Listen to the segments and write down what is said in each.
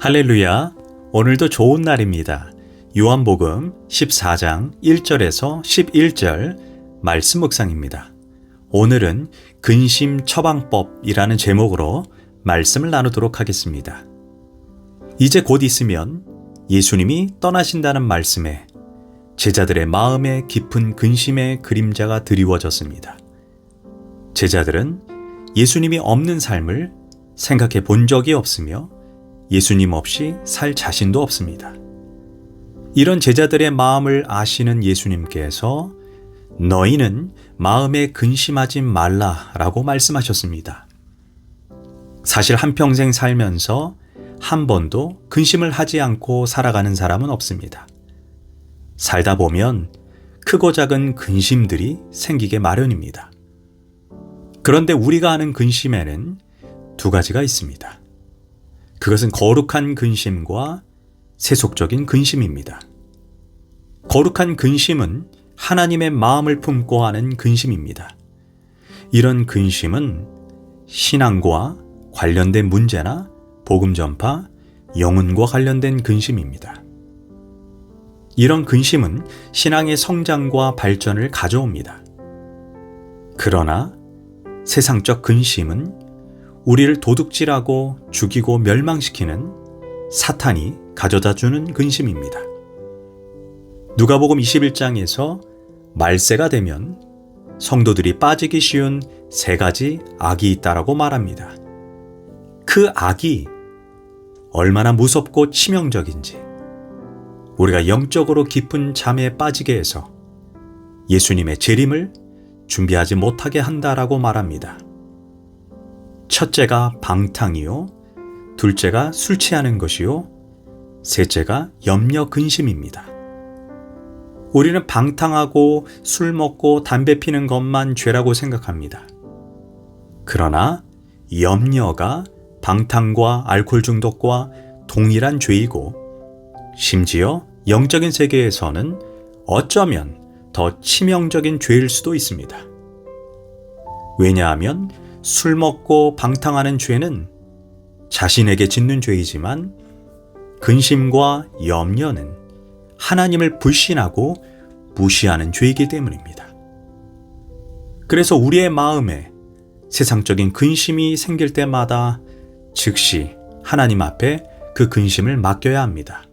할렐루야, 오늘도 좋은 날입니다. 요한복음 14장 1절에서 11절 말씀 묵상입니다. 오늘은 근심 처방법이라는 제목으로 말씀을 나누도록 하겠습니다. 이제 곧 있으면 예수님이 떠나신다는 말씀에 제자들의 마음에 깊은 근심의 그림자가 드리워졌습니다. 제자들은 예수님이 없는 삶을 생각해 본 적이 없으며 예수님 없이 살 자신도 없습니다. 이런 제자들의 마음을 아시는 예수님께서 너희는 마음에 근심하지 말라라고 말씀하셨습니다. 사실 한평생 살면서 한 번도 근심을 하지 않고 살아가는 사람은 없습니다. 살다 보면 크고 작은 근심들이 생기게 마련입니다. 그런데 우리가 아는 근심에는 두 가지가 있습니다. 그것은 거룩한 근심과 세속적인 근심입니다. 거룩한 근심은 하나님의 마음을 품고 하는 근심입니다. 이런 근심은 신앙과 관련된 문제나 복음 전파, 영혼과 관련된 근심입니다. 이런 근심은 신앙의 성장과 발전을 가져옵니다. 그러나 세상적 근심은 우리를 도둑질하고 죽이고 멸망시키는 사탄이 가져다주는 근심입니다. 누가복음 21장에서 말세가 되면 성도들이 빠지기 쉬운 세 가지 악이 있다라고 말합니다. 그 악이 얼마나 무섭고 치명적인지 우리가 영적으로 깊은 잠에 빠지게 해서 예수님의 재림을 준비하지 못하게 한다라고 말합니다. 첫째가 방탕이요, 둘째가 술 취하는 것이요, 셋째가 염려 근심입니다. 우리는 방탕하고 술 먹고 담배 피는 것만 죄라고 생각합니다. 그러나 염려가 방탕과 알코올 중독과 동일한 죄이고 심지어 영적인 세계에서는 어쩌면 더 치명적인 죄일 수도 있습니다. 왜냐하면 술 먹고 방탕하는 죄는 자신에게 짓는 죄이지만 근심과 염려는 하나님을 불신하고 무시하는 죄이기 때문입니다. 그래서 우리의 마음에 세상적인 근심이 생길 때마다 즉시 하나님 앞에 그 근심을 맡겨야 합니다.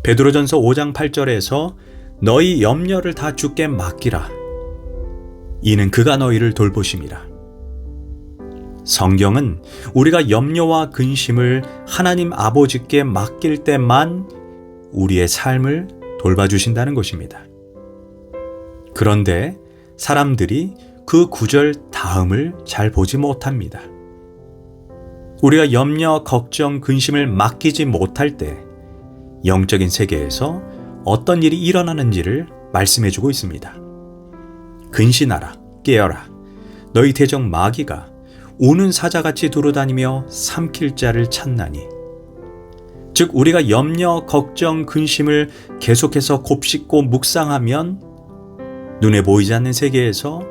베드로전서 5장 8절에서 너희 염려를 다 주께 맡기라. 이는 그가 너희를 돌보심이라. 성경은 우리가 염려와 근심을 하나님 아버지께 맡길 때만 우리의 삶을 돌봐주신다는 것입니다. 그런데 사람들이 그 구절 다음을 잘 보지 못합니다. 우리가 염려, 걱정, 근심을 맡기지 못할 때 영적인 세계에서 어떤 일이 일어나는지를 말씀해주고 있습니다. 근신하라, 깨어라. 너희 대적 마귀가 우는 사자같이 두루다니며 삼킬 자를 찾나니. 즉 우리가 염려, 걱정, 근심을 계속해서 곱씹고 묵상하면 눈에 보이지 않는 세계에서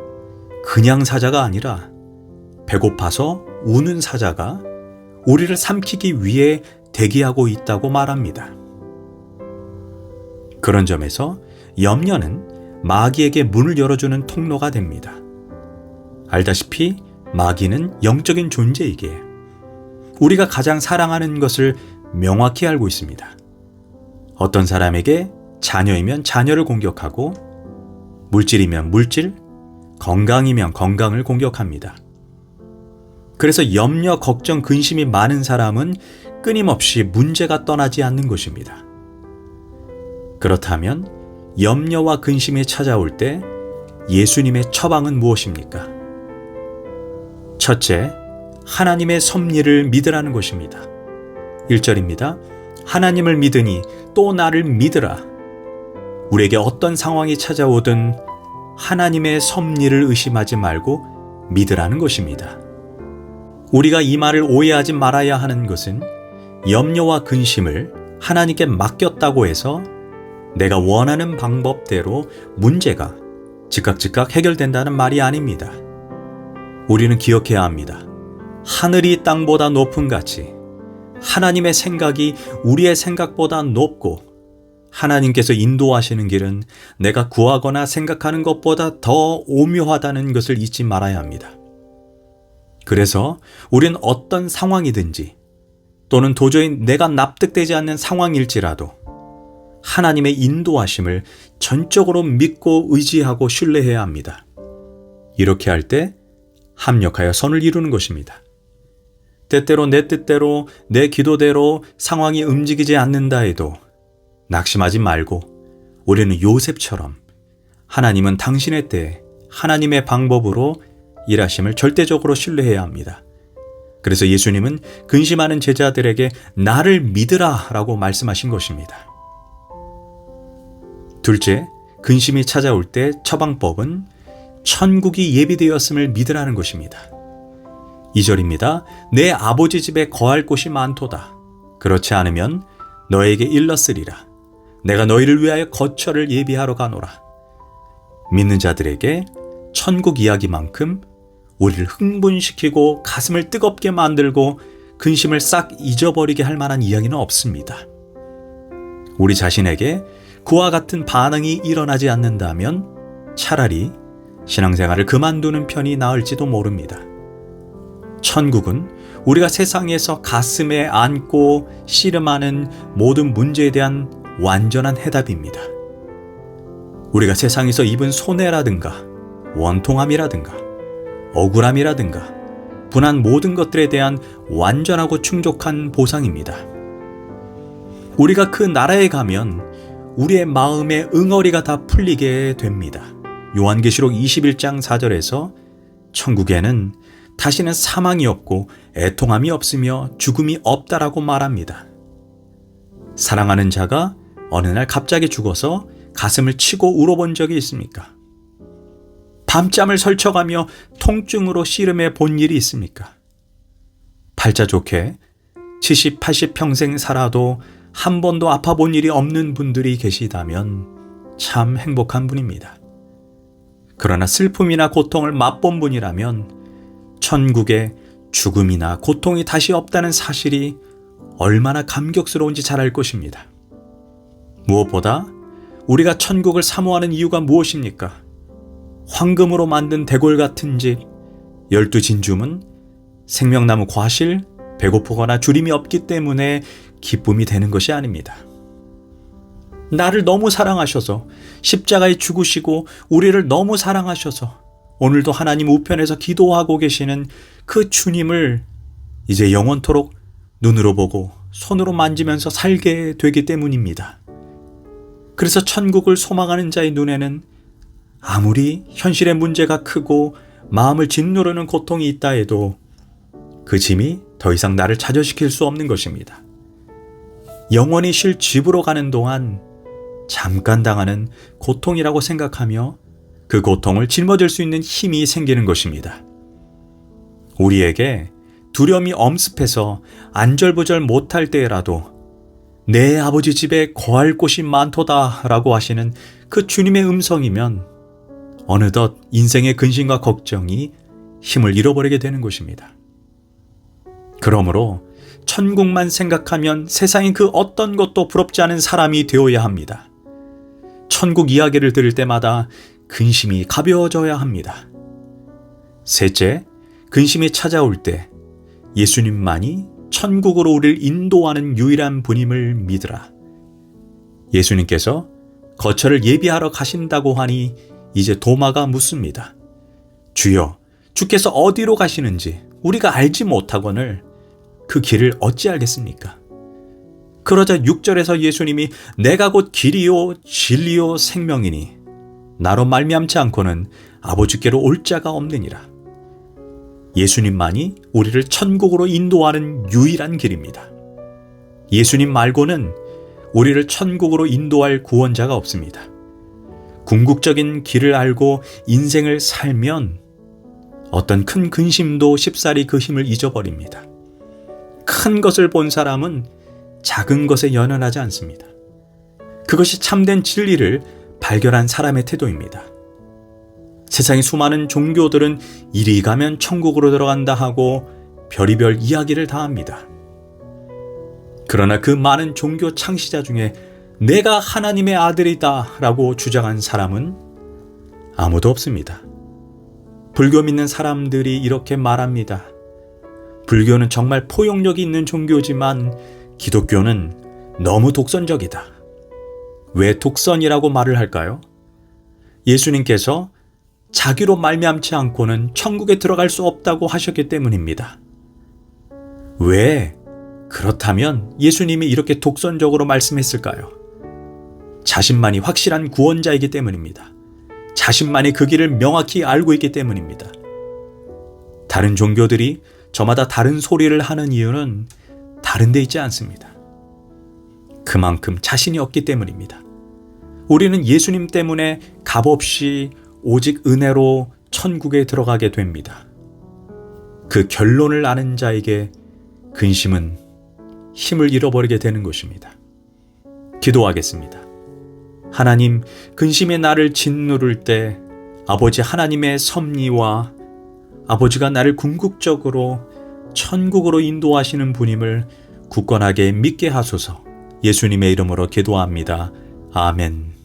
그냥 사자가 아니라 배고파서 우는 사자가 우리를 삼키기 위해 대기하고 있다고 말합니다. 그런 점에서 염려는 마귀에게 문을 열어주는 통로가 됩니다. 알다시피 마귀는 영적인 존재이기에 우리가 가장 사랑하는 것을 명확히 알고 있습니다. 어떤 사람에게 자녀이면 자녀를 공격하고 물질이면 물질, 건강이면 건강을 공격합니다. 그래서 염려, 걱정, 근심이 많은 사람은 끊임없이 문제가 떠나지 않는 것입니다. 그렇다면 염려와 근심이 찾아올 때 예수님의 처방은 무엇입니까? 첫째, 하나님의 섭리를 믿으라는 것입니다. 1절입니다. 하나님을 믿으니 또 나를 믿으라. 우리에게 어떤 상황이 찾아오든 하나님의 섭리를 의심하지 말고 믿으라는 것입니다. 우리가 이 말을 오해하지 말아야 하는 것은 염려와 근심을 하나님께 맡겼다고 해서 내가 원하는 방법대로 문제가 즉각 해결된다는 말이 아닙니다. 우리는 기억해야 합니다. 하늘이 땅보다 높음 같이 하나님의 생각이 우리의 생각보다 높고 하나님께서 인도하시는 길은 내가 구하거나 생각하는 것보다 더 오묘하다는 것을 잊지 말아야 합니다. 그래서 우린 어떤 상황이든지 또는 도저히 내가 납득되지 않는 상황일지라도 하나님의 인도하심을 전적으로 믿고 의지하고 신뢰해야 합니다. 이렇게 할 때 합력하여 선을 이루는 것입니다. 때때로 내 뜻대로 내 기도대로 상황이 움직이지 않는다 해도 낙심하지 말고 우리는 요셉처럼 하나님은 당신의 때에 하나님의 방법으로 일하심을 절대적으로 신뢰해야 합니다. 그래서 예수님은 근심하는 제자들에게 나를 믿으라 라고 말씀하신 것입니다. 둘째, 근심이 찾아올 때 처방법은 천국이 예비되었음을 믿으라는 것입니다. 2절입니다. 내 아버지 집에 거할 곳이 많도다. 그렇지 않으면 너에게 일렀으리라. 내가 너희를 위하여 거처를 예비하러 가노라. 믿는 자들에게 천국 이야기만큼 우리를 흥분시키고 가슴을 뜨겁게 만들고 근심을 싹 잊어버리게 할 만한 이야기는 없습니다. 우리 자신에게 그와 같은 반응이 일어나지 않는다면 차라리 신앙생활을 그만두는 편이 나을지도 모릅니다. 천국은 우리가 세상에서 가슴에 안고 씨름하는 모든 문제에 대한 완전한 해답입니다. 우리가 세상에서 입은 손해라든가 원통함이라든가 억울함이라든가 분한 모든 것들에 대한 완전하고 충족한 보상입니다. 우리가 그 나라에 가면 우리의 마음의 응어리가 다 풀리게 됩니다. 요한계시록 21장 4절에서 천국에는 다시는 사망이 없고 애통함이 없으며 죽음이 없다라고 말합니다. 사랑하는 자가 어느 날 갑자기 죽어서 가슴을 치고 울어본 적이 있습니까? 밤잠을 설쳐가며 통증으로 씨름해 본 일이 있습니까? 팔자 좋게 70, 80 평생 살아도 한 번도 아파 본 일이 없는 분들이 계시다면 참 행복한 분입니다. 그러나 슬픔이나 고통을 맛본 분이라면 천국에 죽음이나 고통이 다시 없다는 사실이 얼마나 감격스러운지 잘 알 것입니다. 무엇보다 우리가 천국을 사모하는 이유가 무엇입니까? 황금으로 만든 대골 같은 집, 12진주문, 생명나무 과실, 배고프거나 주림이 없기 때문에 기쁨이 되는 것이 아닙니다. 나를 너무 사랑하셔서 십자가에 죽으시고 우리를 너무 사랑하셔서 오늘도 하나님 우편에서 기도하고 계시는 그 주님을 이제 영원토록 눈으로 보고 손으로 만지면서 살게 되기 때문입니다. 그래서 천국을 소망하는 자의 눈에는 아무리 현실의 문제가 크고 마음을 짓누르는 고통이 있다 해도 그 짐이 더 이상 나를 좌절시킬 수 없는 것입니다. 영원히 쉴 집으로 가는 동안 잠깐 당하는 고통이라고 생각하며 그 고통을 짊어질 수 있는 힘이 생기는 것입니다. 우리에게 두려움이 엄습해서 안절부절 못할 때라도 내 아버지 집에 거할 곳이 많도다 라고 하시는 그 주님의 음성이면 어느덧 인생의 근심과 걱정이 힘을 잃어버리게 되는 것입니다. 그러므로 천국만 생각하면 세상의 그 어떤 것도 부럽지 않은 사람이 되어야 합니다. 천국 이야기를 들을 때마다 근심이 가벼워져야 합니다. 셋째, 근심이 찾아올 때 예수님만이 천국으로 우리를 인도하는 유일한 분임을 믿으라. 예수님께서 거처를 예비하러 가신다고 하니 이제 도마가 묻습니다. 주여, 주께서 어디로 가시는지 우리가 알지 못하거늘 그 길을 어찌 알겠습니까? 그러자 6절에서 예수님이 내가 곧 길이요 진리요 생명이니 나로 말미암지 않고는 아버지께로 올 자가 없느니라. 예수님만이 우리를 천국으로 인도하는 유일한 길입니다. 예수님 말고는 우리를 천국으로 인도할 구원자가 없습니다. 궁극적인 길을 알고 인생을 살면 어떤 큰 근심도 쉽사리 그 힘을 잊어버립니다. 큰 것을 본 사람은 작은 것에 연연하지 않습니다. 그것이 참된 진리를 발견한 사람의 태도입니다. 세상의 수많은 종교들은 이리 가면 천국으로 들어간다 하고 별의별 이야기를 다 합니다. 그러나 그 많은 종교 창시자 중에 내가 하나님의 아들이다 라고 주장한 사람은 아무도 없습니다. 불교 믿는 사람들이 이렇게 말합니다. 불교는 정말 포용력이 있는 종교지만 기독교는 너무 독선적이다. 왜 독선이라고 말을 할까요? 예수님께서 자기로 말미암지 않고는 천국에 들어갈 수 없다고 하셨기 때문입니다. 왜 그렇다면 예수님이 이렇게 독선적으로 말씀했을까요? 자신만이 확실한 구원자이기 때문입니다. 자신만이 그 길을 명확히 알고 있기 때문입니다. 다른 종교들이 저마다 다른 소리를 하는 이유는 다른 데 있지 않습니다. 그만큼 자신이 없기 때문입니다. 우리는 예수님 때문에 값없이 오직 은혜로 천국에 들어가게 됩니다. 그 결론을 아는 자에게 근심은 힘을 잃어버리게 되는 것입니다. 기도하겠습니다. 하나님, 근심의 나를 짓누를 때 아버지 하나님의 섭리와 아버지가 나를 궁극적으로 천국으로 인도하시는 분임을 굳건하게 믿게 하소서. 예수님의 이름으로 기도합니다. 아멘.